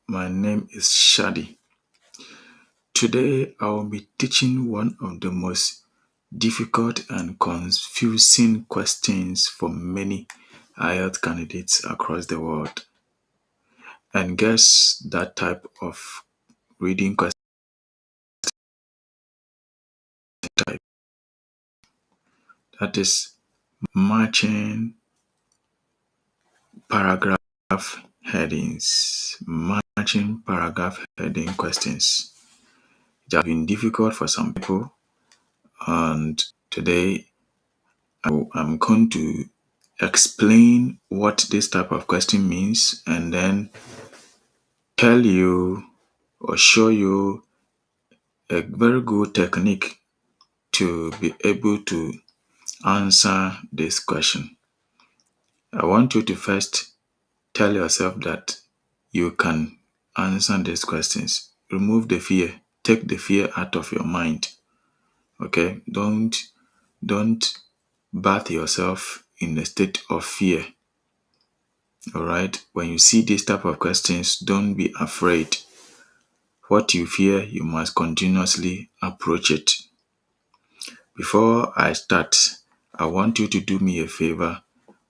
My name is Shadi. Today I will be teaching one of the most difficult and confusing questions for many IELTS candidates across the world. And guess that type of reading question type. That is matching paragraph headings. Matching paragraph heading questions. It has been difficult for some people, and today I'm going to explain what this type of question means and then tell you or show you a very good technique to be able to answer this question. I want you to first tell yourself that you can answer these questions. Remove the fear. Take the fear out of your mind. Okay? Don't bath yourself in a state of fear. Alright? When you see this type of questions, don't be afraid. What you fear, you must continuously approach it. Before I start, I want you to do me a favor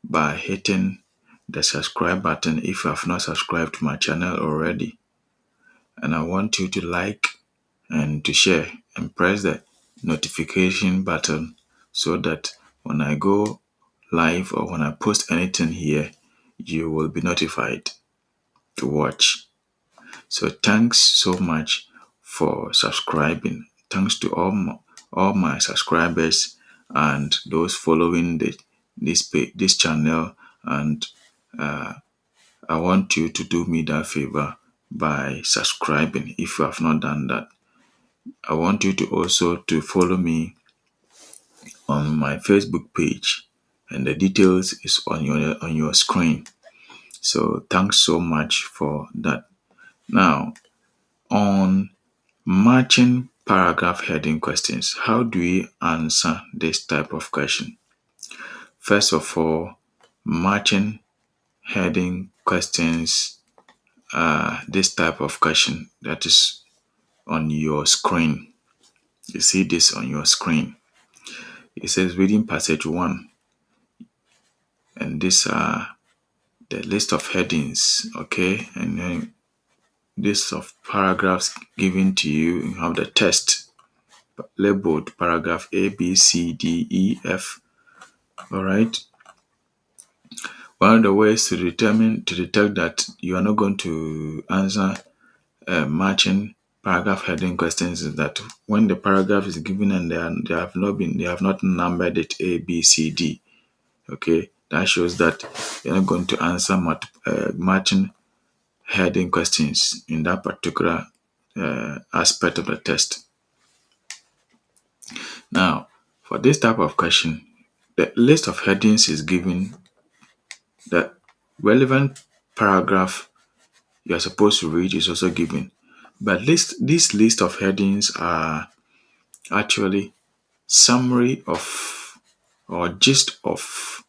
by hitting the subscribe button if you have not subscribed to my channel already. And I want you to like and to share and press the notification button so that when I go live or when I post anything here, you will be notified to watch. So thanks so much for subscribing. Thanks to all my subscribers and those following this channel. And I want you to do me that favor by subscribing if you have not done that. I want you to also to follow me on my Facebook page, and the details is on your screen. So thanks so much for that. Now, on matching paragraph heading questions, how do we answer this type of question? First of all, matching heading questions are this type of question that is on your screen. You see this on your screen. It says reading passage 1, and these are the list of headings, okay? And then list of paragraphs given to you. You have the text labeled paragraph A, B, C, D, E, F. All right. One of the ways to detect that you are not going to answer matching paragraph heading questions is that when the paragraph is given and they have not numbered it A, B, C, D. Okay, that shows that you're not going to answer matching heading questions in that particular aspect of the test. Now, for this type of question, the list of headings is given. The relevant paragraph you are supposed to read is also given. But this list of headings are actually summary of or gist of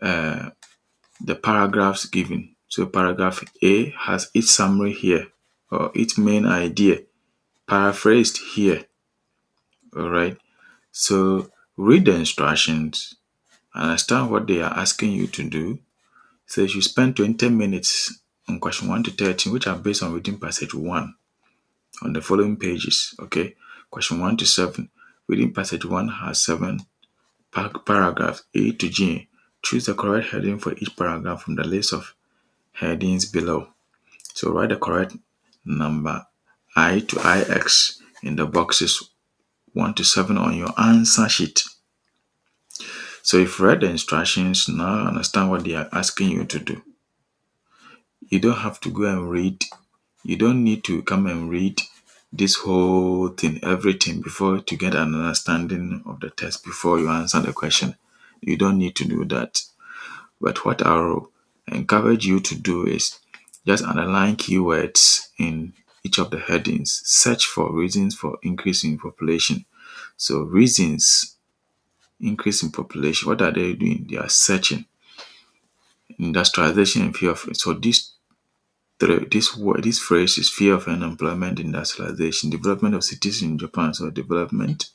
the paragraphs given. So paragraph A has its summary here or its main idea paraphrased here. All right. So read the instructions, understand what they are asking you to do. So you spend 20 minutes on question 1 to 13, which are based on reading passage 1 on the following pages. Okay. Question 1 to 7. Reading passage 1 has 7 paragraphs A to G. Choose the correct heading for each paragraph from the list of headings below. So write the correct number I to IX in the boxes 1 to 7 on your answer sheet. So if you read the instructions, now understand what they are asking you to do. You don't have to go and read. You don't need to come and read this whole thing, everything, before to get an understanding of the test before you answer the question. You don't need to do that. But what I'll encourage you to do is just underline keywords in each of the headings. Search for reasons for increase in population. So reasons, increase in population, what are they doing? They are searching. Industrialization and fear of it. So these This phrase is fear of unemployment, industrialization, development of cities in Japan. So development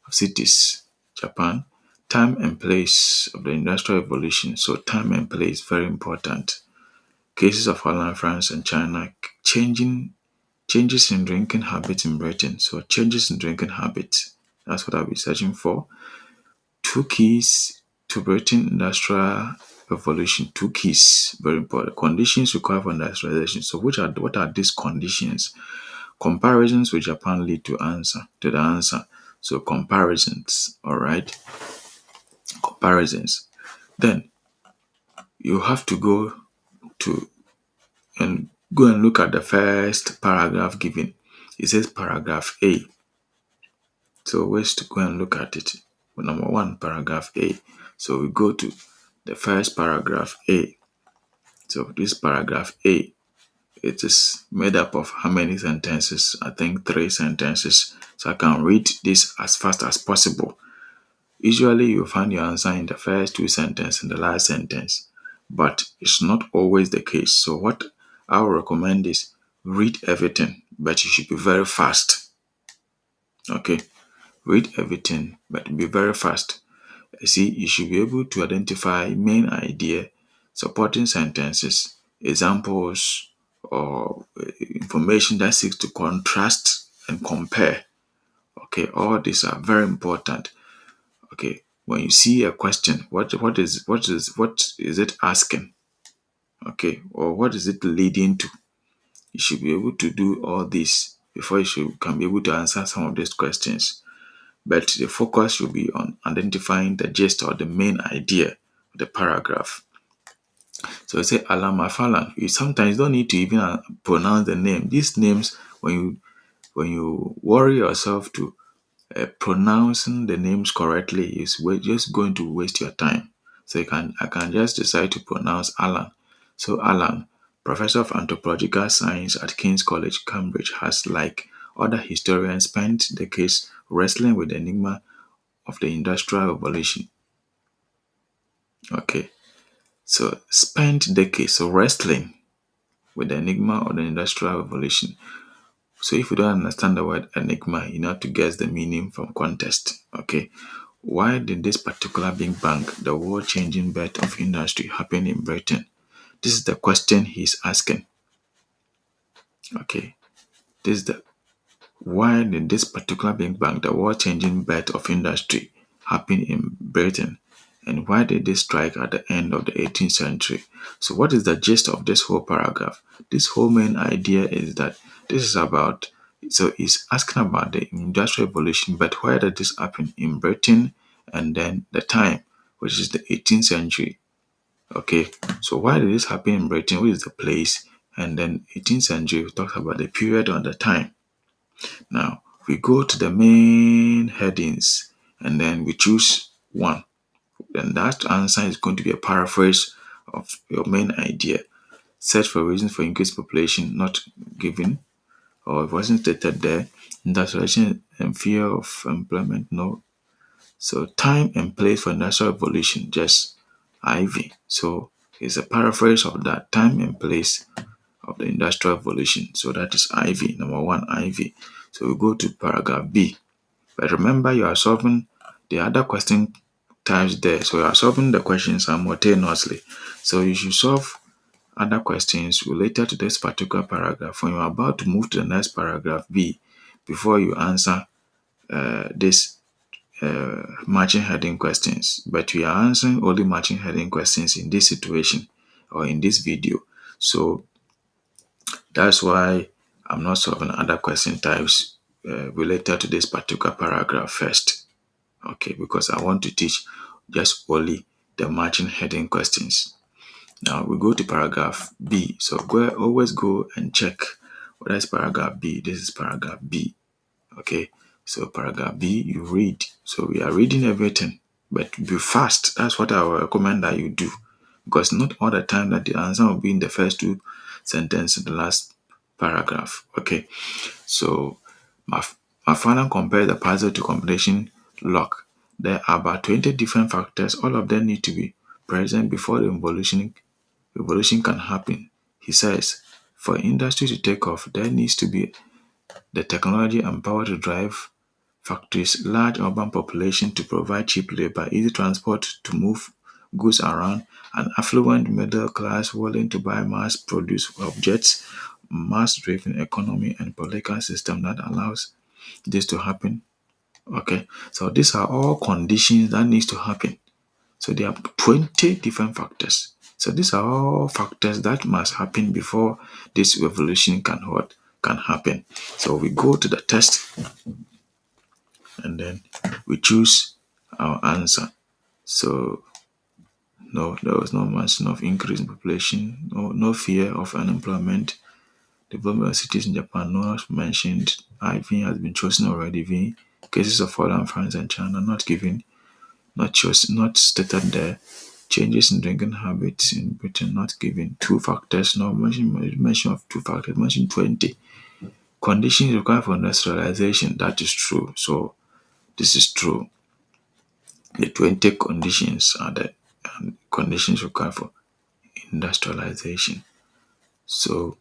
of cities, Japan, time and place of the industrial revolution. So time and place very important. Cases of Holland, France, and China. Changes in drinking habits in Britain. So changes in drinking habits. That's what I'll be searching for. Two keys to Britain industrial revolution. Two keys, very important. Conditions required for industrialization. So what are these conditions? Comparisons with Japan lead to the answer. So comparisons, all right? Comparisons. Then you have to to go and look at the first paragraph given. It says paragraph A. So let's go and look at it. Number one, paragraph A. So we go to the first paragraph A. So this paragraph A, it is made up of how many sentences? I think 3 sentences. So I can read this as fast as possible. Usually you find your answer in the first 2 sentences and the last sentence, but it's not always the case. So what I would recommend is read everything, but you should be very fast. Okay, read everything, but be very fast. See, you should be able to identify main idea, supporting sentences, examples, or information that seeks to contrast and compare. Okay, all these are very important. Okay, when you see a question, what is it asking? Okay, or what is it leading to? You should be able to do all this before can be able to answer some of these questions. But the focus should be on identifying the gist or the main idea of the paragraph. So you say Alama Falan. You sometimes don't need to even pronounce the name. These names, when you worry yourself to pronouncing the names correctly, is just going to waste your time. So I can just decide to pronounce Alan. So Alan, professor of anthropological science at King's College, Cambridge, has, like other historians, spent decades wrestling with the enigma of the Industrial Revolution. Okay, so spent decades wrestling with the enigma of the Industrial Revolution. So if you don't understand the word enigma, you have to guess the meaning from context. Okay, why did this particular big bang, the world-changing birth of industry, happen in Britain? This is the question he's asking. Okay, this is the why did this particular big bang, the world-changing birth of industry, happen in Britain? And why did they strike at the end of the 18th century? So what is the gist of this whole paragraph? This whole main idea is that this is about, so he's asking about the industrial revolution, but why did this happen in Britain, and then the time, which is the 18th century. Okay, so why did this happen in Britain? Which is the place? And then 18th century, we talk about the period on the time. Now, we go to the main headings and then we choose one. Then that answer is going to be a paraphrase of your main idea. Search for reasons for increased population not given, or it wasn't stated there. Industrialization and fear of employment, no. So time and place for industrial revolution, just IV. So it's a paraphrase of that, time and place of the industrial revolution. So that is IV, number 1, IV. So we go to paragraph B. But remember, you are solving the other question types there. So you are solving the questions simultaneously. So you should solve other questions related to this particular paragraph when you are about to move to the next paragraph B before you answer this matching heading questions. But we are answering only matching heading questions in this situation or in this video. So that's why I'm not solving other question types related to this particular paragraph first. Okay, because I want to teach just only the matching heading questions. Now we go to paragraph B. So always go and check whether it's paragraph B. This is paragraph B. Okay, so paragraph B, you read. So we are reading everything, but be fast. That's what I would recommend that you do, because not all the time that the answer will be in the first 2 sentences in the last paragraph. Okay, so my final compare the puzzle to combination lock. There are about 20 different factors. All of them need to be present before the revolution can happen. He says For industry to take off, there needs to be the technology and power to drive factories, large urban population to provide cheap labor, easy transport to move goods around, an affluent middle class willing to buy mass-produced objects, mass-driven economy, and political system that allows this to happen. Okay, so these are all conditions that needs to happen. So there are 20 different factors. So these are all factors that must happen before this revolution can happen. So we go to the test and then we choose our answer. So no, there was no mention of increase in population, no fear of unemployment. Development of cities in Japan not mentioned. IV has been chosen already. V cases of Holland, France, and China not given, not chosen, not stated there. Changes in drinking habits in Britain not given. Two factors, no mention of two factors, mention 20. Conditions required for industrialization, that is true. So this is true. The 20 conditions are the conditions required for industrialization. So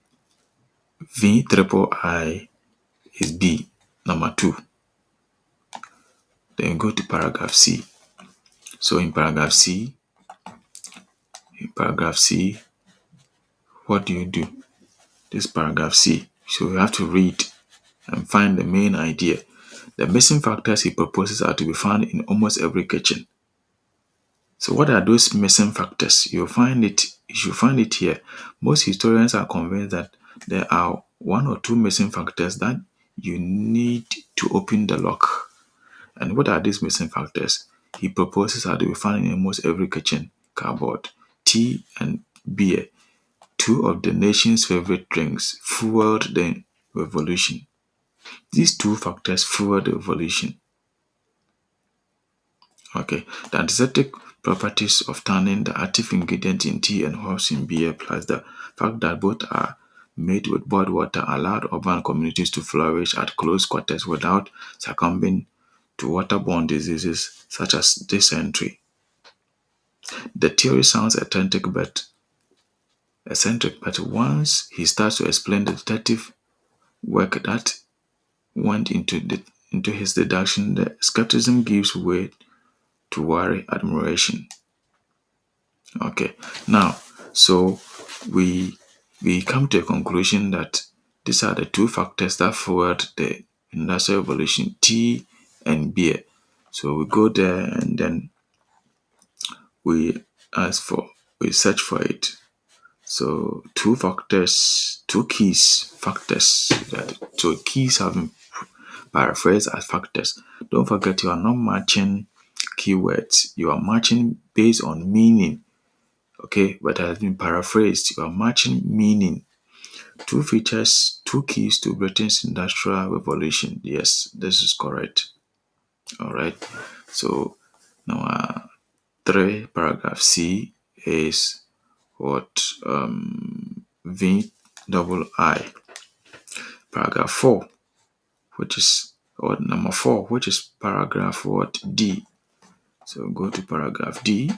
V triple I is B, number 2. Then go to paragraph C. So in paragraph C, what do you do? This paragraph C. So you have to read and find the main idea. The missing factors he proposes are to be found in almost every kitchen. So what are those missing factors? You should find it here. Most historians are convinced that there are one or two missing factors that you need to open the lock. And what are these missing factors? He proposes are to be found in almost every kitchen cupboard. Tea and beer, two of the nation's favorite drinks, fueled the revolution. These two factors fueled the revolution. Okay, the antiseptic properties of tannin, the active ingredient in tea and herbs in beer, plus the fact that both are made with boiled water, allowed urban communities to flourish at close quarters without succumbing to waterborne diseases such as dysentery. The theory sounds eccentric, but once he starts to explain the detective work that went into his deduction, the skepticism gives way to worry, admiration. Okay, now so we come to a conclusion that these are the two factors that fueled the industrial revolution: tea and beer. So we go there and then we we search for it. So two factors, two keys factors. So keys have been paraphrased as factors. Don't forget you are not matching keywords. You are matching based on meaning. Okay, but it has been paraphrased. You are matching meaning. Two features, two keys to Britain's industrial revolution. Yes, this is correct. All right. So now, 3, paragraph C is what V double I. Paragraph 4, which is or number 4, which is paragraph what D. So go to paragraph D.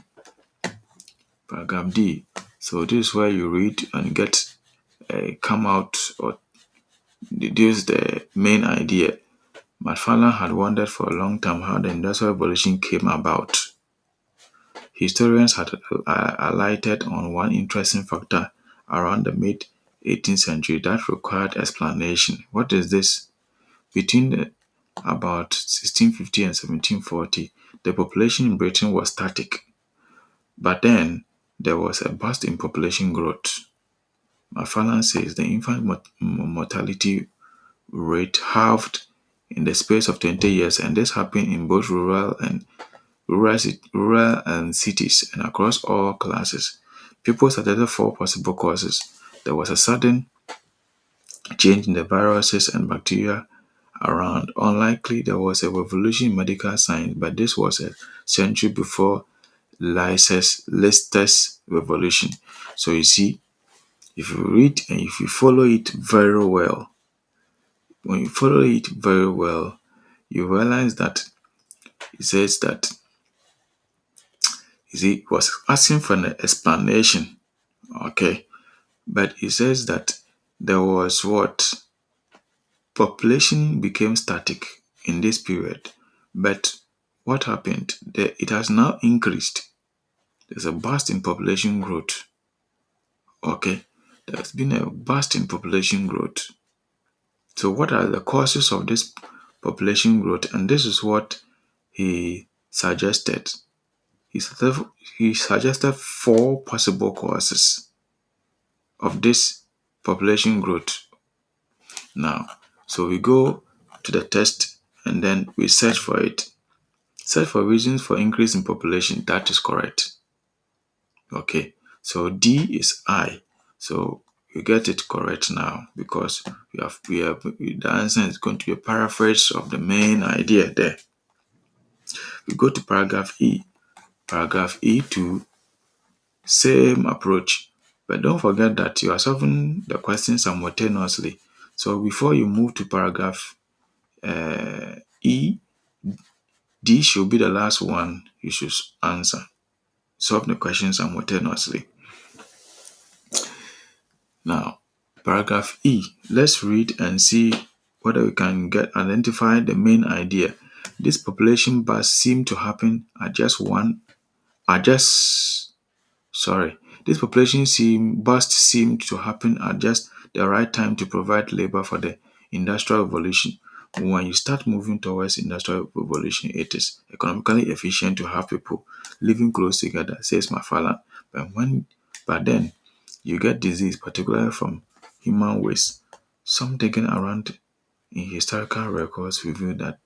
Paragraph D. So this is where you read and get come out or deduce the main idea. McFarlane had wondered for a long time how the Industrial Revolution came about. Historians had alighted on one interesting factor around the mid-18th century that required explanation. What is this? About 1650 and 1740, the population in Britain was static. But then there was a burst in population growth. McFarlane says the infant mortality rate halved in the space of 20 years, and this happened in both rural and cities and across all classes. People suggested 4 possible causes. There was a sudden change in the viruses and bacteria around. Unlikely there was a revolution in medical science, but this was a century before Leicester's revolution. So you see, if you read and if you follow it very well, when you follow it very well, you realize that it says that he was asking for an explanation, okay, but he says that there was what? Population became static in this period. But what happened? It has now increased. There's a burst in population growth. Okay. There's been a burst in population growth. So what are the causes of this population growth? And this is what he suggested. He suggested, he suggested four possible causes of this population growth. Now, so we go to the test and then we search for it. Search for reasons for increase in population. That is correct. Okay. So D is I. So you get it correct now because we have the answer is going to be a paraphrase of the main idea there. We go to paragraph E. Paragraph E to same approach. But don't forget that you are solving the question simultaneously. So before you move to paragraph E, D should be the last one you should answer. Solve the question simultaneously. Now, paragraph E. Let's read and see whether we can identify the main idea. This population burst seemed to happen at this population burst seemed to happen at just the right time to provide labor for the industrial revolution. When you start moving towards industrial revolution, it is economically efficient to have people living close together, says Mafala. But then you get disease, particularly from human waste. Some taken around in historical records reveal that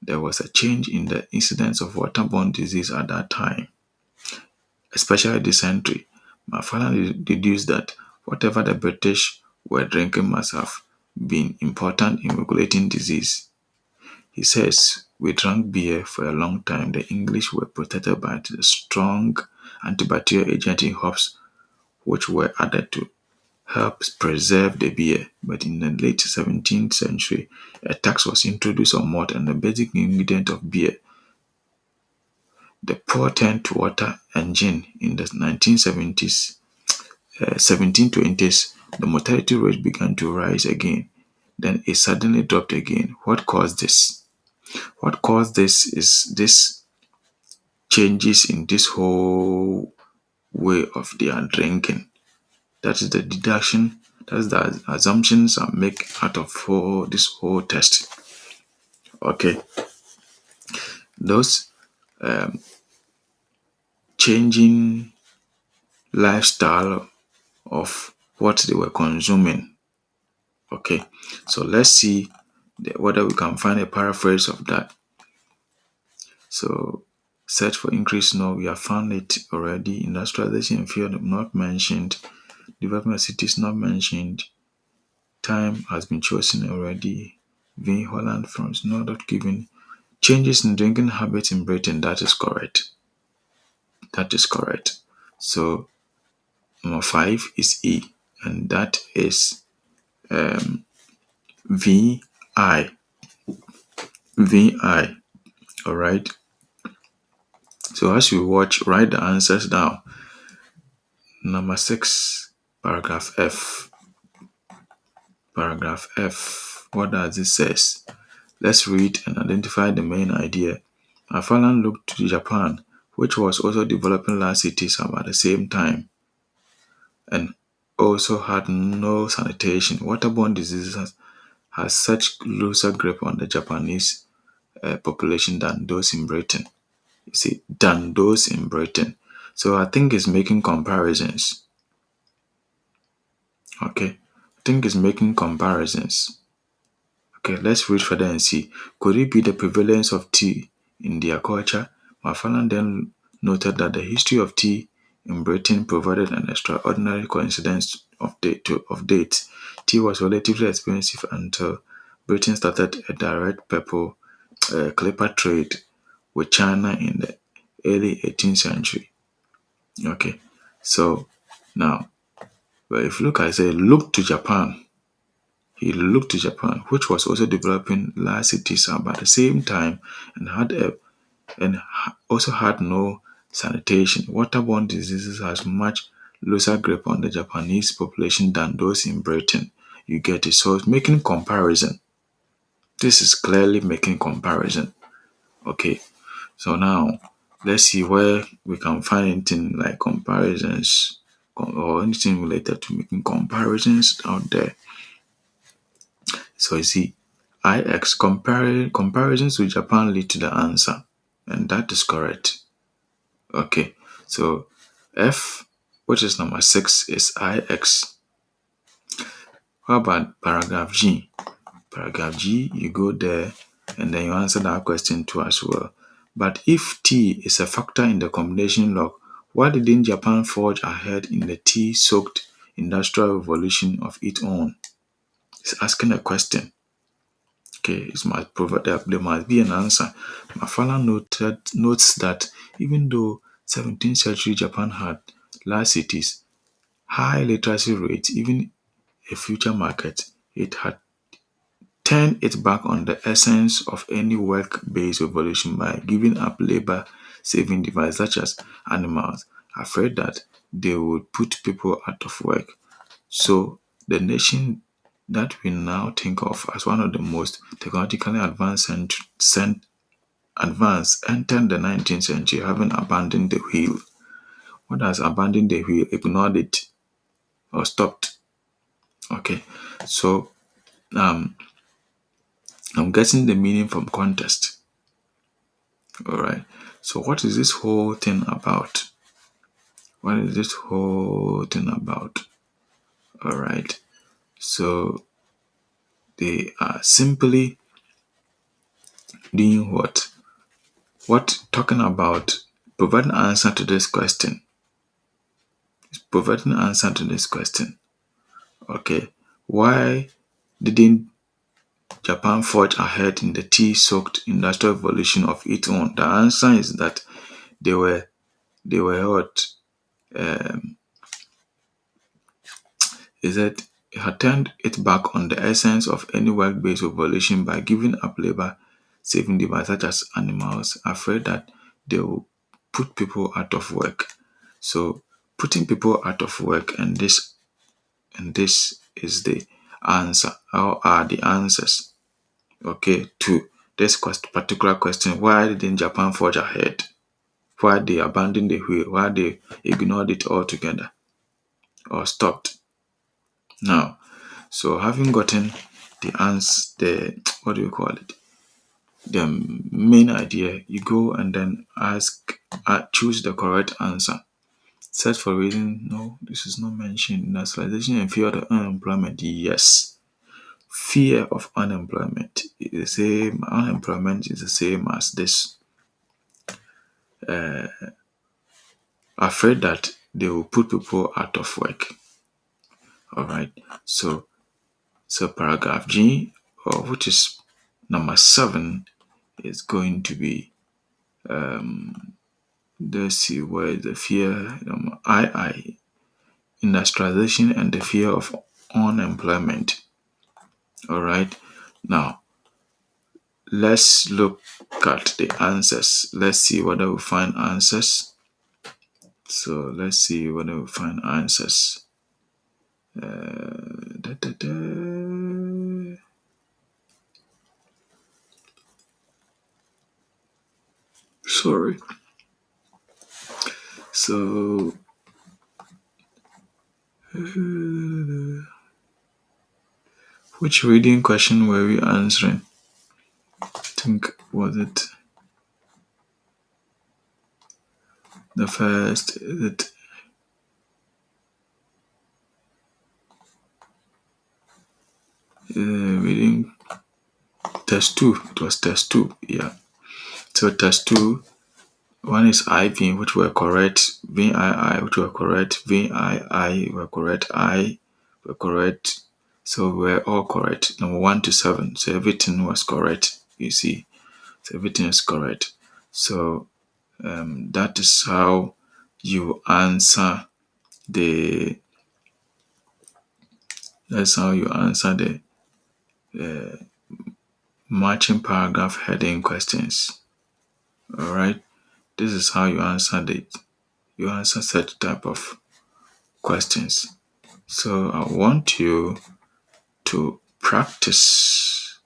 there was a change in the incidence of waterborne disease at that time, especially dysentery. McFarlane deduced that whatever the British were drinking must have been important in regulating disease. He says, we drank beer for a long time. The English were protected by the strong antibacterial agent in hops, which were added to help preserve the beer. But in the late 17th century, a tax was introduced on malt and the basic ingredient of beer. The pour turned to water and gin. In the 1970s, 1720s, the mortality rate began to rise again. Then it suddenly dropped again. What caused this? What caused this is this changes in this whole way of their drinking. That is the deduction, that's the assumptions I make out of this whole test. Okay. Those changing lifestyle of what they were consuming. Okay, so let's see whether we can find a paraphrase of that. So search for increase. No, we have found it already. Industrialization in field not mentioned. Development of cities not mentioned. Time has been chosen already. V. Holland, France, not given. Changes in drinking habits in Britain. That is correct. That is correct. So number 5 is E, and that is VI. VI. All right. So as you watch, write the answers down. Number 6, paragraph F. Paragraph F. What does it says? Let's read and identify the main idea. Afalan looked to Japan, which was also developing large cities about the same time, and also had no sanitation. Waterborne diseases has such closer grip on the Japanese population than those in Britain. You see, than those in Britain. So I think it's making comparisons. Okay, I think it's making comparisons. Okay, let's read further and see. Could it be the prevalence of tea in their culture? Mafalan then noted that the history of tea in Britain provided an extraordinary coincidence of dates. Tea was relatively expensive until Britain started a direct purple clipper trade with China in the early 18th century. Okay, so now, but if you look, I say, look to Japan. He looked to Japan, which was also developing large cities about the same time and also had no sanitation. Waterborne diseases has much looser grip on the Japanese population than those in Britain. You get it. So it's making comparison. This is clearly making comparison. Okay. So now let's see where we can find anything like comparisons or anything related to making comparisons out there. So you see, comparisons with Japan lead to the answer, and that is correct. Okay, so F, which is number 6, is IX. How about paragraph G? Paragraph G, you go there and then you answer that question too as well. But if T is a factor in the combination log, why didn't Japan forge ahead in the tea-soaked industrial revolution of its own? It's asking a question. Okay, there must be an answer. Mafala notes that even though 17th century Japan had large cities, high literacy rates, even a future market, it had turned its back on the essence of any work-based revolution by giving up labor-saving devices such as animals, afraid that they would put people out of work. So the nation that we now think of as one of the most technologically advanced entered the 19th century having abandoned the wheel. What does abandon the wheel? Ignored it or stopped. Okay, so um, I'm getting the meaning from context. All right. So what is this whole thing about? What is this whole thing about? All right. So they are simply doing what? Talking about providing answer to this question. It's providing answer to this question. Okay. Why didn't Japan forge ahead in the tea-soaked industrial revolution of its own? The answer is that they were what? Is that it had turned its back on the essence of any work-based revolution by giving up labor-saving devices such as animals, afraid that they will put people out of work. So putting people out of work and this is the answer. How are the answers? Okay, to this particular question, why didn't Japan forge ahead? Why they abandoned the wheel? Why they ignored it altogether or stopped? Now, so having gotten the answer, what do you call it? The main idea, you go and then choose the correct answer. Search for reason. No, this is not mentioned. Nationalization and fear of unemployment. Yes. Fear of unemployment is the same. Unemployment is the same as this. Afraid that they will put people out of work. All right. So paragraph G, which is number 7, is going to be let's see where the fear II, industrialization and the fear of unemployment. All right. Now let's look at the answers. Let's see whether we find answers. So let's see whether we find answers. Sorry. So which reading question were we answering? I think, was it the first? Is it reading test 2? It was test 2. Yeah. So test 2, one is IV, which were correct. VII, which were correct. VII were correct. I were correct. So we're all correct. Number 1 to 7. So everything was correct. You see. So everything is correct. So that is how you answer the. That's how you answer the matching paragraph heading questions. All right. This is how you answer such type of questions. So I want you to practice.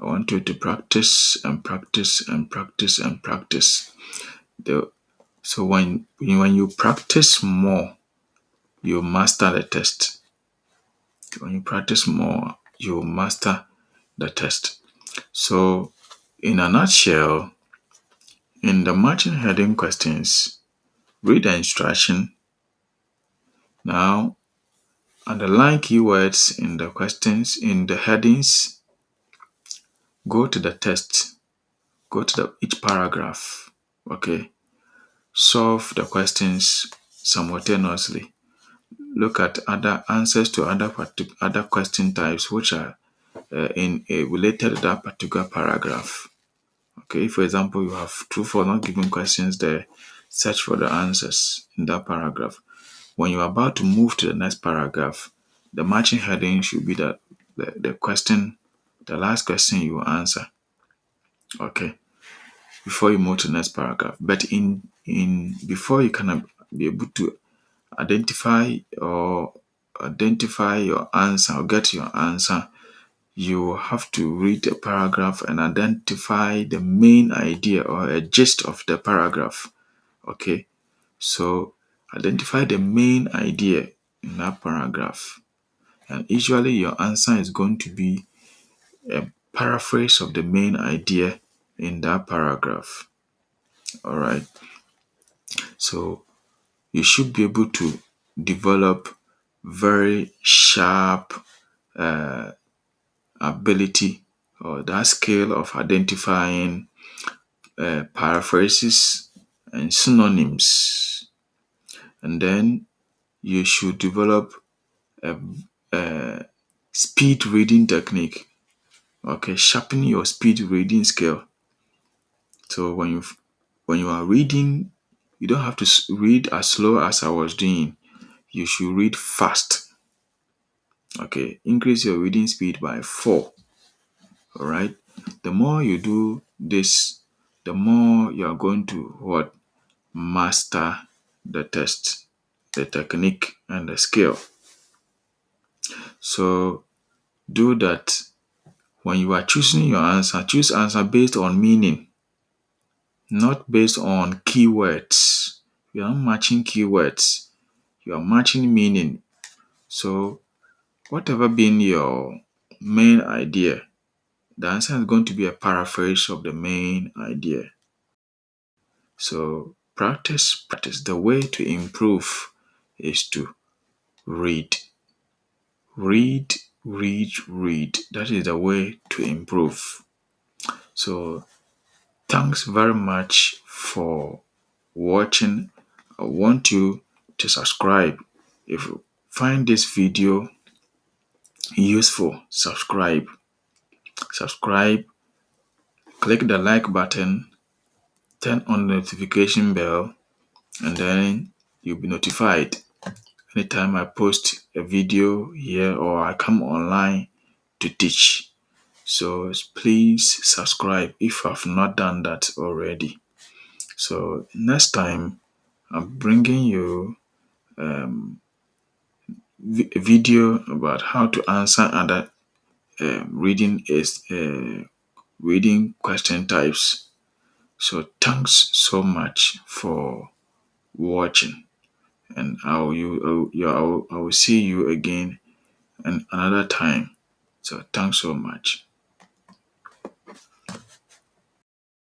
I want you to practice and practice and practice and practice. So when you practice more, you master the test. When you practice more, you master the test. So in a nutshell, in the matching heading questions, read the instruction. Now, underline keywords in the questions, in the headings. Go to the test. Go to each paragraph. Okay. Solve the questions simultaneously. Look at other answers to other question types which are related to that particular paragraph. Okay. For example, you have true or not given questions there. Search for the answers in that paragraph. When you're about to move to the next paragraph, the matching heading should be the question, the last question you answer. Okay, before you move to the next paragraph. But in before you can be able to identify your answer or get your answer, you have to read the paragraph and identify the main idea or a gist of the paragraph. Okay, so identify the main idea in that paragraph. And usually your answer is going to be a paraphrase of the main idea in that paragraph. All right. So you should be able to develop very sharp ability or that skill of identifying paraphrases and synonyms. And then you should develop a speed reading technique. Okay, sharpen your speed reading skill. So when you are reading, you don't have to read as slow as I was doing. You should read fast. Okay, increase your reading speed by 4. All right. The more you do this, the more you are going to master the test, the technique, and the skill. So do that. When you are choosing your answer, choose answer based on meaning, not based on keywords. You are not matching keywords. You are matching meaning. So whatever being your main idea, the answer is going to be a paraphrase of the main idea. So practice. The way to improve is to read. Read, read, read. That is the way to improve. So thanks very much for watching. I want you to subscribe. If you find this video useful, subscribe. Click the like button, turn on the notification bell, and then you'll be notified anytime I post a video here or I come online to teach. So please subscribe if I've not done that already. So next time I'm bringing you a video about how to answer other reading question types. So thanks so much for watching, and I will see you again and another time. So thanks so much.